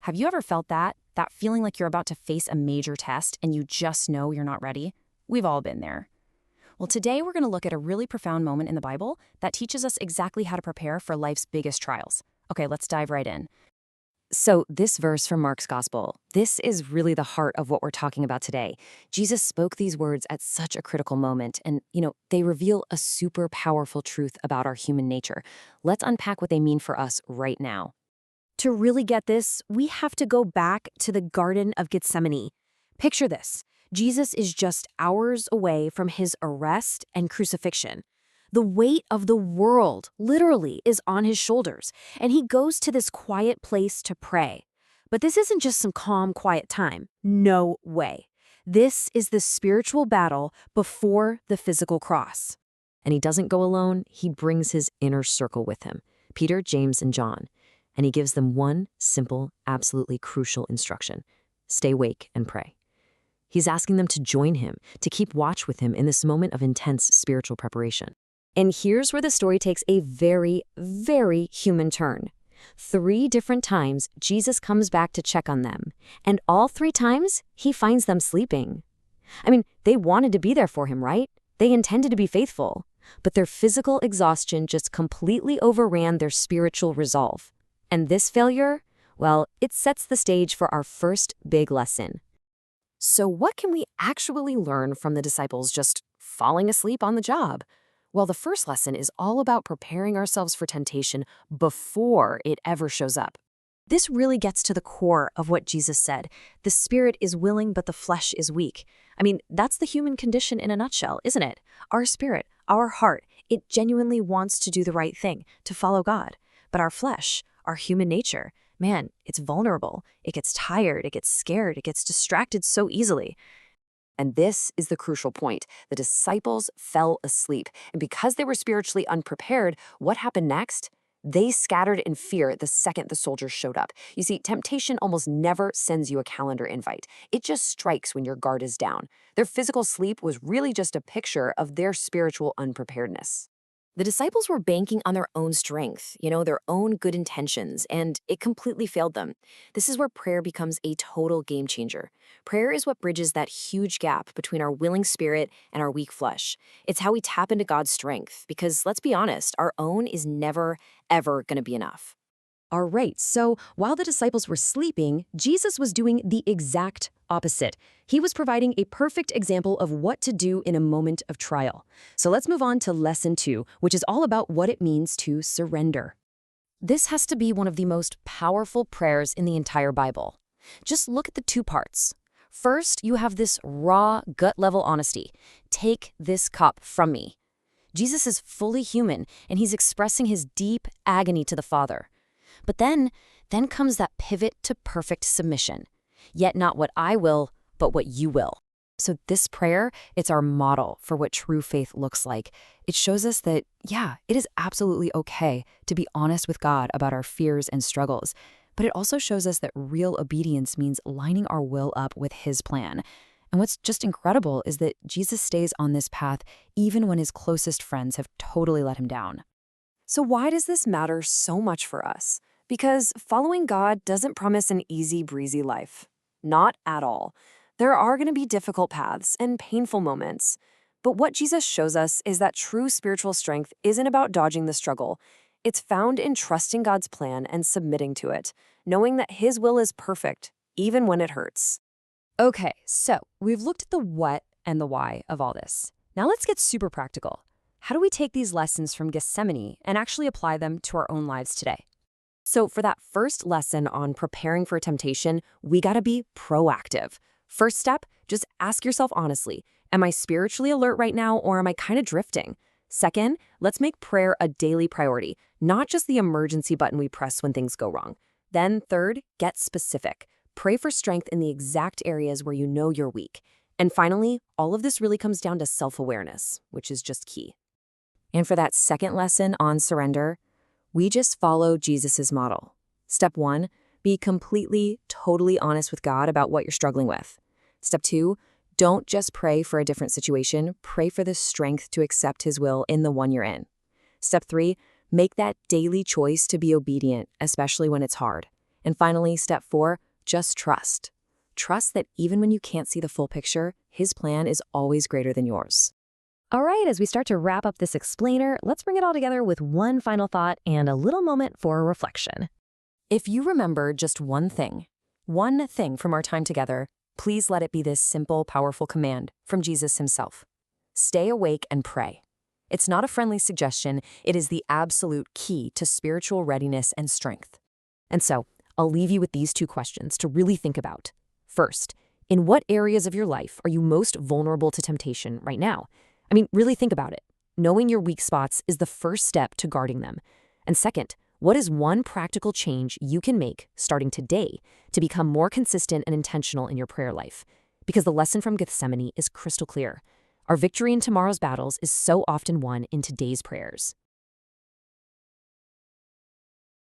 Have you ever felt that? That feeling like you're about to face a major test and you just know you're not ready? We've all been there. Well, today we're going to look at a really profound moment in the Bible that teaches us exactly how to prepare for life's biggest trials. Okay, let's dive right in. So this verse from Mark's Gospel, this is really the heart of what we're talking about today. Jesus spoke these words at such a critical moment, and, they reveal a super powerful truth about our human nature. Let's unpack what they mean for us right now. To really get this, we have to go back to the Garden of Gethsemane. Picture this. Jesus is just hours away from his arrest and crucifixion. The weight of the world, literally, is on his shoulders, and he goes to this quiet place to pray. But this isn't just some calm, quiet time. No way. This is the spiritual battle before the physical cross. And he doesn't go alone, he brings his inner circle with him, Peter, James, and John. And he gives them one simple, absolutely crucial instruction: stay awake and pray. He's asking them to join him, to keep watch with him in this moment of intense spiritual preparation. And here's where the story takes a very, very human turn. 3 different times, Jesus comes back to check on them, and all 3 times, he finds them sleeping. They wanted to be there for him, right? They intended to be faithful, but their physical exhaustion just completely overran their spiritual resolve. And this failure, well, it sets the stage for our first big lesson. So what can we actually learn from the disciples just falling asleep on the job? Well, the first lesson is all about preparing ourselves for temptation before it ever shows up. This really gets to the core of what Jesus said. The spirit is willing, but the flesh is weak. That's the human condition in a nutshell, isn't it? Our spirit, our heart, it genuinely wants to do the right thing, to follow God. But our flesh, our human nature, man, it's vulnerable. It gets tired, it gets scared, it gets distracted so easily. And this is the crucial point. The disciples fell asleep. And because they were spiritually unprepared, what happened next? They scattered in fear the second the soldiers showed up. You see, temptation almost never sends you a calendar invite. It just strikes when your guard is down. Their physical sleep was really just a picture of their spiritual unpreparedness. The disciples were banking on their own strength, their own good intentions, and it completely failed them. This is where prayer becomes a total game changer. Prayer is what bridges that huge gap between our willing spirit and our weak flesh. It's how we tap into God's strength, because let's be honest, our own is never, ever going to be enough. All right, so while the disciples were sleeping, Jesus was doing the exact opposite. He was providing a perfect example of what to do in a moment of trial. So let's move on to lesson 2, which is all about what it means to surrender. This has to be one of the most powerful prayers in the entire Bible. Just look at the 2 parts. First, you have this raw, gut-level honesty. Take this cup from me. Jesus is fully human, and he's expressing his deep agony to the Father. But then comes that pivot to perfect submission. Yet not what I will, but what you will. So this prayer, it's our model for what true faith looks like. It shows us that, it is absolutely okay to be honest with God about our fears and struggles. But it also shows us that real obedience means lining our will up with his plan. And what's just incredible is that Jesus stays on this path even when his closest friends have totally let him down. So why does this matter so much for us? Because following God doesn't promise an easy breezy life. Not at all. There are going to be difficult paths and painful moments. But what Jesus shows us is that true spiritual strength isn't about dodging the struggle. It's found in trusting God's plan and submitting to it, knowing that his will is perfect, even when it hurts. Okay, so we've looked at the what and the why of all this. Now let's get super practical. How do we take these lessons from Gethsemane and actually apply them to our own lives today? So for that first lesson on preparing for temptation, we gotta be proactive. First step, just ask yourself honestly, am I spiritually alert right now, or am I kind of drifting? Second, let's make prayer a daily priority, not just the emergency button we press when things go wrong. Then third, get specific. Pray for strength in the exact areas where you know you're weak. And finally, all of this really comes down to self-awareness, which is just key. And for that second lesson on surrender, we just follow Jesus's model. Step 1, be completely, totally honest with God about what you're struggling with. Step 2, don't just pray for a different situation, pray for the strength to accept his will in the one you're in. Step 3, make that daily choice to be obedient, especially when it's hard. And finally, step 4, just trust. Trust that even when you can't see the full picture, His plan is always greater than yours. All right, as we start to wrap up this explainer, let's bring it all together with one final thought and a little moment for reflection. If you remember just one thing from our time together, please let it be this simple, powerful command from Jesus Himself. Stay awake and pray. It's not a friendly suggestion, it is the absolute key to spiritual readiness and strength. And so, I'll leave you with these 2 questions to really think about. First, in what areas of your life are you most vulnerable to temptation right now? I mean, really think about it. Knowing your weak spots is the first step to guarding them. And second, what is one practical change you can make starting today to become more consistent and intentional in your prayer life? Because the lesson from Gethsemane is crystal clear. Our victory in tomorrow's battles is so often won in today's prayers.